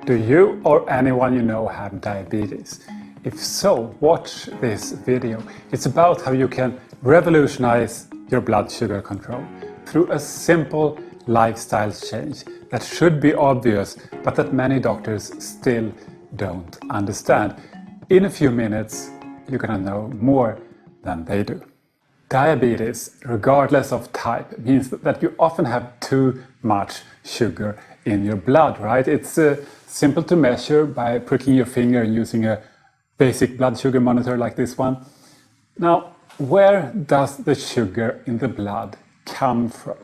Do you or anyone you know have diabetes? If so, watch this video. It's about how you can revolutionize your blood sugar control through a simple lifestyle change that should be obvious, but that many doctors still don't understand. In a few minutes, you're gonna know more than they do. Diabetes, regardless of type, means that you often have too much sugar in your blood, right? It's simple to measure by pricking your finger and using a basic blood sugar monitor like this one. Now, where does the sugar in the blood come from?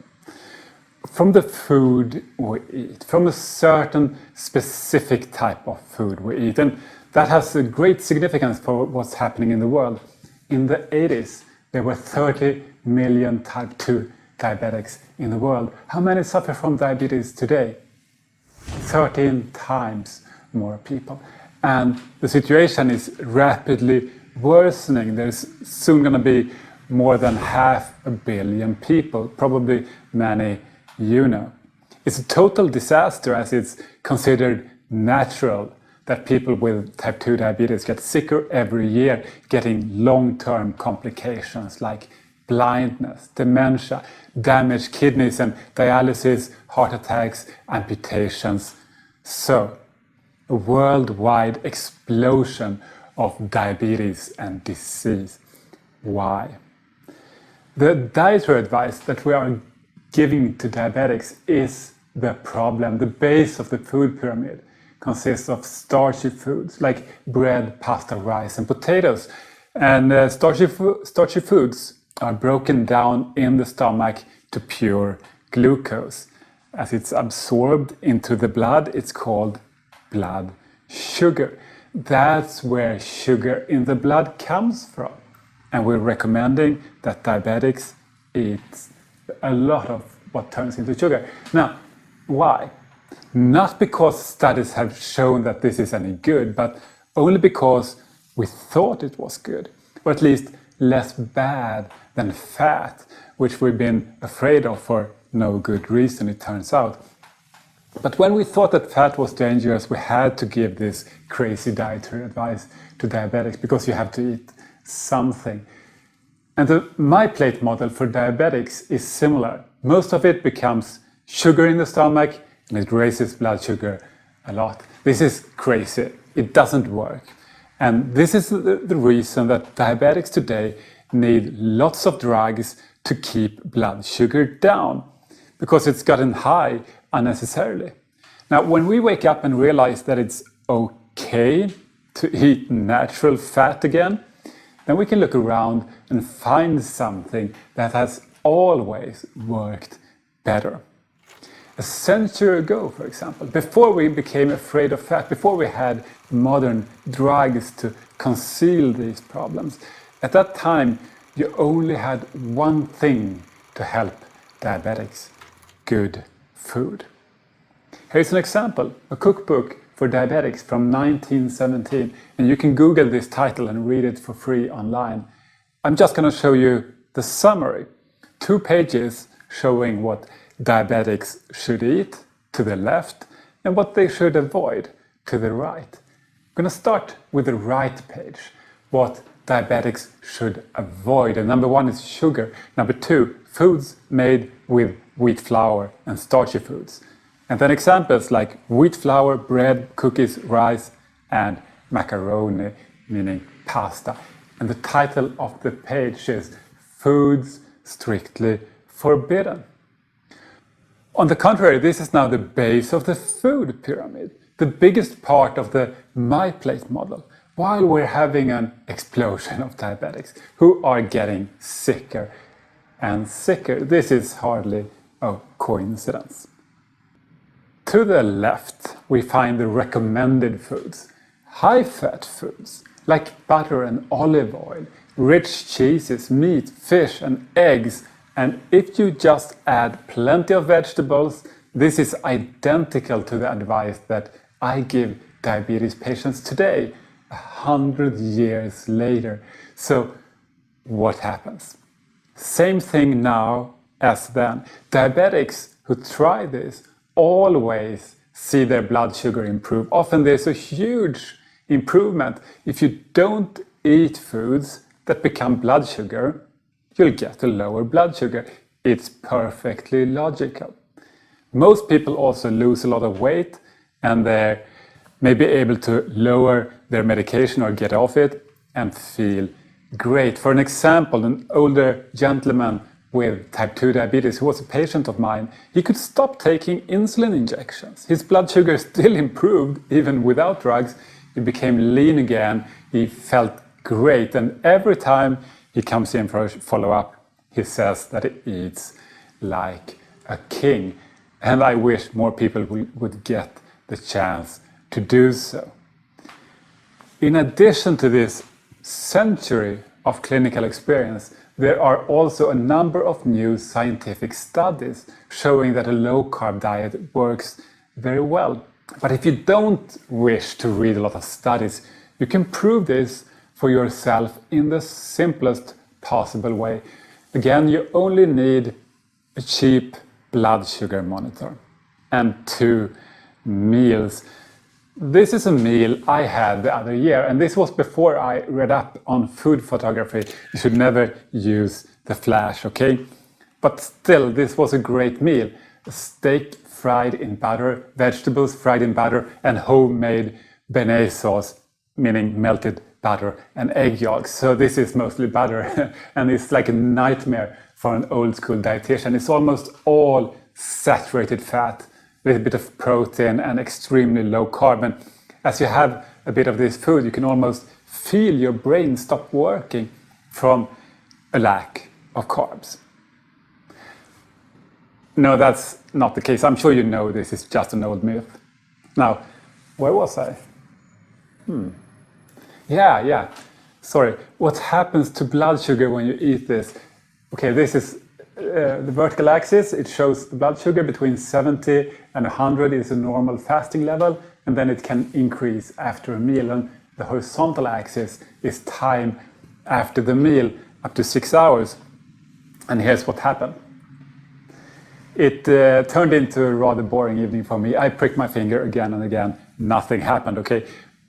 From the food we eat, from a certain specific type of food we eat, and that has a great significance for what's happening in the world. In the 80s, there were 30 million type 2 diabetics in the world. How many suffer from diabetes today? 13 times more people. And the situation is rapidly worsening. There's soon going to be more than 500 million people, probably many you know. It's a total disaster, as it's considered natural that people with type 2 diabetes get sicker every year, getting long-term complications like blindness, dementia, damaged kidneys and dialysis, heart attacks, amputations. So, a worldwide explosion of diabetes and disease. Why? The dietary advice that we are giving to diabetics is the problem. The base of the food pyramid consists of starchy foods like bread, pasta, rice, and potatoes. And starchy foods are broken down in the stomach to pure glucose. As it's absorbed into the blood, it's called blood sugar. That's where sugar in the blood comes from. And we're recommending that diabetics eat a lot of what turns into sugar. Now, why? Not because studies have shown that this is any good, but only because we thought it was good, or at least less bad than fat, which we've been afraid of for no good reason, it turns out. But when we thought that fat was dangerous, we had to give this crazy dietary advice to diabetics because you have to eat something. And the My Plate model for diabetics is similar. Most of it becomes sugar in the stomach and it raises blood sugar a lot. This is crazy. It doesn't work. And this is the reason that diabetics today need lots of drugs to keep blood sugar down, because it's gotten high unnecessarily. Now, when we wake up and realize that it's okay to eat natural fat again, then we can look around and find something that has always worked better. A century ago, for example, before we became afraid of fat, before we had modern drugs to conceal these problems, at that time you only had one thing to help diabetics: good food. Here's an example, a cookbook for diabetics from 1917, and you can Google this title and read it for free online. I'm just going to show you the summary. 2 pages showing what diabetics should eat to the left and what they should avoid to the right. I'm going to start with the right page, what diabetics should avoid. And number 1 is sugar. Number 2, foods made with wheat flour and starchy foods. And then examples like wheat flour, bread, cookies, rice, and macaroni, meaning pasta. And the title of the page is Foods Strictly Forbidden. On the contrary, this is now the base of the food pyramid, the biggest part of the My Plate model, while we're having an explosion of diabetics who are getting sicker and sicker. This is hardly a coincidence. To the left, we find the recommended foods. High-fat foods like butter and olive oil, rich cheeses, meat, fish and eggs. And if you just add plenty of vegetables, this is identical to the advice that I give diabetes patients today, 100 years later. So what happens? Same thing now as then. Diabetics who try this always see their blood sugar improve. Often there's a huge improvement. If you don't eat foods that become blood sugar, you'll get a lower blood sugar. It's perfectly logical. Most people also lose a lot of weight, and they may be able to lower their medication or get off it and feel great. For an example, an older gentleman with type 2 diabetes who was a patient of mine, he could stop taking insulin injections. His blood sugar still improved even without drugs. He became lean again. He felt great. And every time he comes in for a follow-up, he says that he eats like a king. And I wish more people would get the chance to do so. In addition to this century of clinical experience, there are also a number of new scientific studies showing that a low-carb diet works very well. But if you don't wish to read a lot of studies, you can prove this for yourself in the simplest possible way. Again, you only need a cheap blood sugar monitor and 2 meals. This is a meal I had the other year, and this was before I read up on food photography. You should never use the flash, okay? But still, this was a great meal. A steak fried in butter, vegetables fried in butter, and homemade béarnaise sauce, meaning melted butter and egg yolks. So this is mostly butter, and it's like a nightmare for an old school dietitian. It's almost all saturated fat, with a bit of protein and extremely low carb. And as you have a bit of this food, you can almost feel your brain stop working from a lack of carbs. No, that's not the case. I'm sure you know this is just an old myth. Now, where was I? Yeah. Sorry. What happens to blood sugar when you eat this? Okay, this is the vertical axis. It shows the blood sugar between 70 and 100 is a normal fasting level, and then it can increase after a meal. And the horizontal axis is time after the meal, up to 6 hours. And here's what happened. It turned into a rather boring evening for me. I pricked my finger again and again. Nothing happened, okay?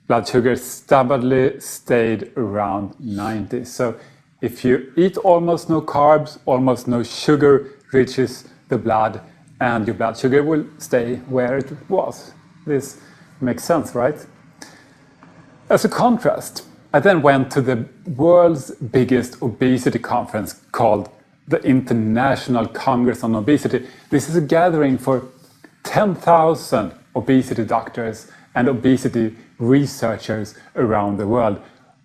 Blood sugar stubbornly stayed around 90. So if you eat almost no carbs, almost no sugar reaches the blood, and your blood sugar will stay where it was. This makes sense, right? As a contrast, I then went to the world's biggest obesity conference called the International Congress on Obesity. This is a gathering for 10,000 obesity doctors and obesity researchers around the world.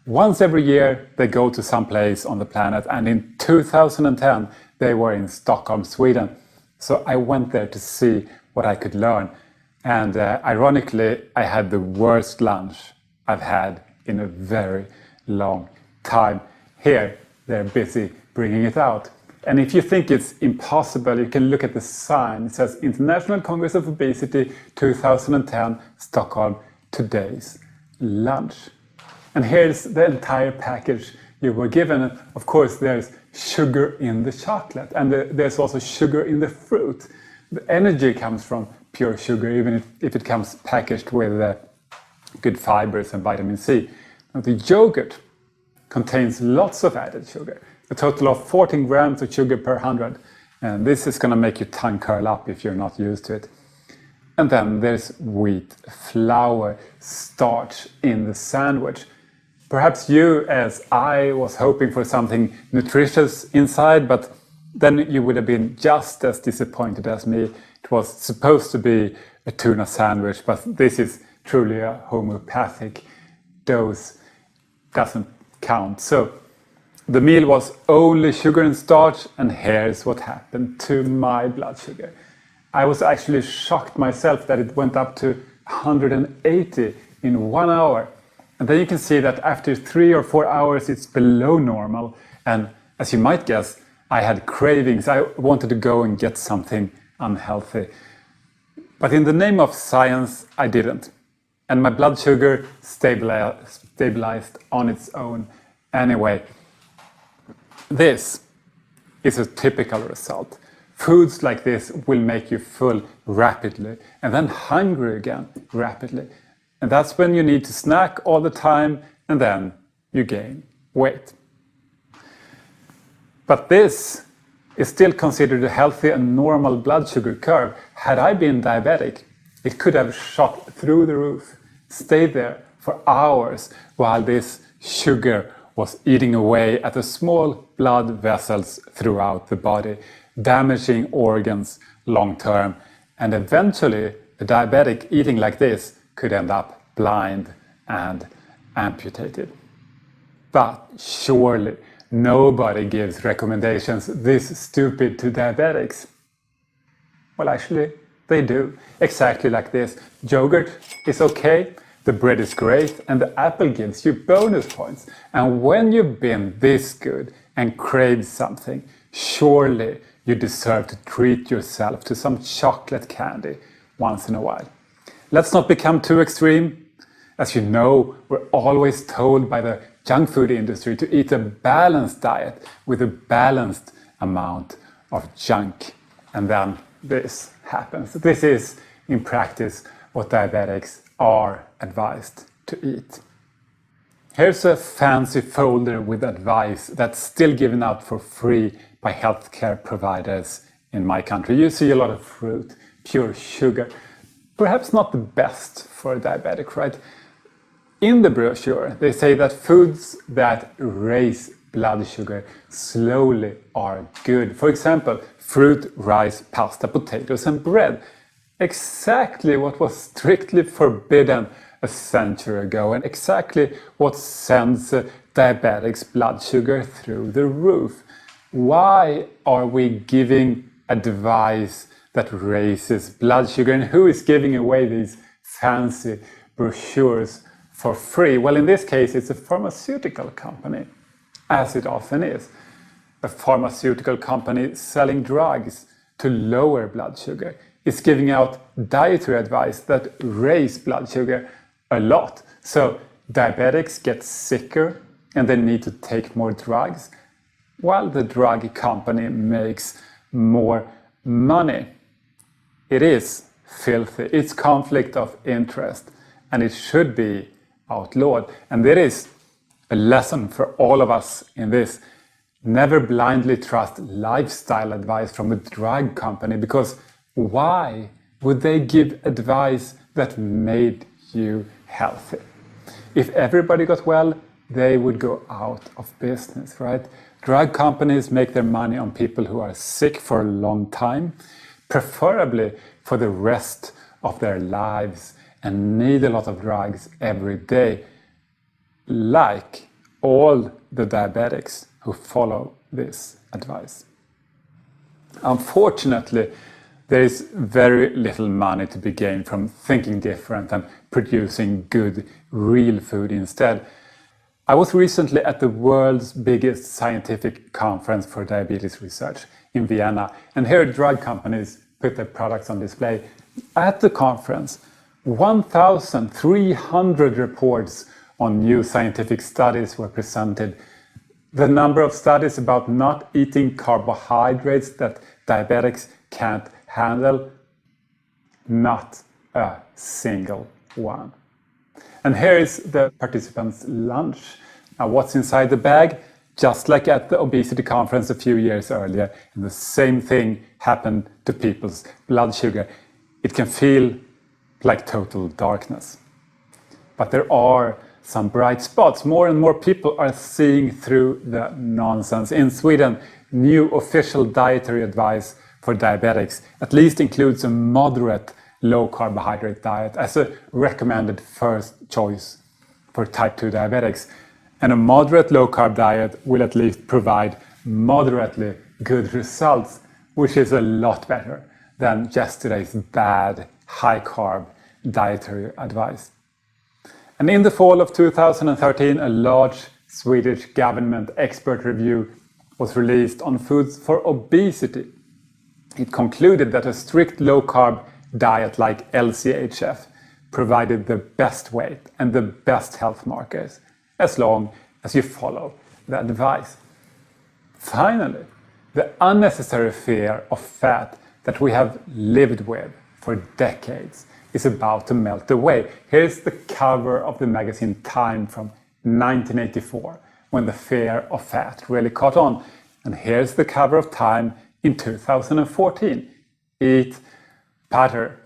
Once every year, they go to some place on the planet, and in 2010, they were in Stockholm, Sweden. So I went there to see what I could learn. And ironically, I had the worst lunch I've had in a very long time. Here, they're busy bringing it out. And if you think it's impossible, you can look at the sign. It says International Congress of Obesity 2010, Stockholm, today's lunch. And here's the entire package you were given. Of course, there's sugar in the chocolate, and there's also sugar in the fruit. The energy comes from pure sugar, even if it comes packaged with good fibers and vitamin C. Now, the yogurt contains lots of added sugar, a total of 14 grams of sugar per 100. And this is going to make your tongue curl up if you're not used to it. And then there's wheat flour, starch in the sandwich. Perhaps you, as I, was hoping for something nutritious inside, but then you would have been just as disappointed as me. It was supposed to be a tuna sandwich, but this is truly a homeopathic dose. Doesn't count. So the meal was only sugar and starch, and here's what happened to my blood sugar. I was actually shocked myself that it went up to 180 in 1 hour. And then you can see that after 3 or 4 hours, it's below normal. And as you might guess, I had cravings. I wanted to go and get something unhealthy. But in the name of science, I didn't. And my blood sugar stabilized on its own anyway. This is a typical result. Foods like this will make you full rapidly and then hungry again rapidly. And that's when you need to snack all the time and then you gain weight. But this is still considered a healthy and normal blood sugar curve. Had I been diabetic, it could have shot through the roof, stayed there for hours while this sugar was eating away at the small blood vessels throughout the body, damaging organs long term. And eventually, a diabetic eating like this could end up blind and amputated. But surely nobody gives recommendations this stupid to diabetics. Well, actually, they do. Exactly like this. Yogurt is okay, the bread is great, and the apple gives you bonus points. And when you've been this good and craved something, surely you deserve to treat yourself to some chocolate candy once in a while. Let's not become too extreme. As you know, we're always told by the junk food industry to eat a balanced diet with a balanced amount of junk. And then this happens. This is, in practice, what diabetics are advised to eat. Here's a fancy folder with advice that's still given out for free by healthcare providers in my country. You see a lot of fruit, pure sugar. Perhaps not the best for a diabetic, right? In the brochure, they say that foods that raise blood sugar slowly are good. For example, fruit, rice, pasta, potatoes, and bread. Exactly what was strictly forbidden a century ago, and exactly what sends diabetics' blood sugar through the roof. Why are we giving advice that raises blood sugar, and who is giving away these fancy brochures for free? Well, in this case, it's a pharmaceutical company, as it often is. A pharmaceutical company selling drugs to lower blood sugar is giving out dietary advice that raise blood sugar a lot. So diabetics get sicker and they need to take more drugs, while the drug company makes more money. It is filthy. It's conflict of interest, and it should be outlawed. And there is a lesson for all of us in this. Never blindly trust lifestyle advice from a drug company, because why would they give advice that made you healthy? If everybody got well, they would go out of business, right? Drug companies make their money on people who are sick for a long time, preferably for the rest of their lives, and need a lot of drugs every day, like all the diabetics who follow this advice. Unfortunately, there is very little money to be gained from thinking different and producing good, real food instead. I was recently at the world's biggest scientific conference for diabetes research in Vienna, and here drug companies put their products on display. At the conference, 1,300 reports on new scientific studies were presented. The number of studies about not eating carbohydrates that diabetics can't handle, not a single one. And here is the participants' lunch. Now, what's inside the bag? Just like at the obesity conference a few years earlier, and the same thing happened to people's blood sugar. It can feel like total darkness. But there are some bright spots. More and more people are seeing through the nonsense. In Sweden, new official dietary advice for diabetics at least includes a moderate low carbohydrate diet as a recommended first choice for type 2 diabetics. And a moderate low carb diet will at least provide moderately good results, which is a lot better than yesterday's bad high carb dietary advice. And in the fall of 2013, a large Swedish government expert review was released on foods for obesity. It concluded that a strict low carb diet like LCHF provided the best weight and the best health markers, as long as you follow the advice. Finally, The unnecessary fear of fat that we have lived with for decades is about to melt away. Here's the cover of the magazine Time from 1984, when the fear of fat really caught on. And here's the cover of Time in 2014. Eat Patter.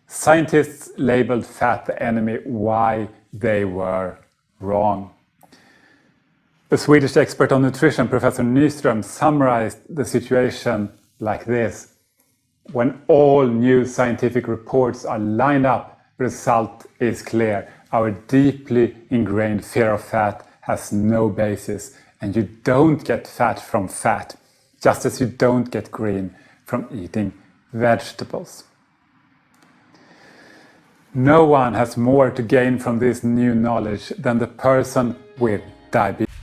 Scientists labeled fat the enemy. Why they were wrong. A Swedish expert on nutrition, Professor Nyström, summarized the situation like this. When all new scientific reports are lined up, the result is clear. Our deeply ingrained fear of fat has no basis, and you don't get fat from fat, just as you don't get green from eating vegetables. No one has more to gain from this new knowledge than the person with diabetes.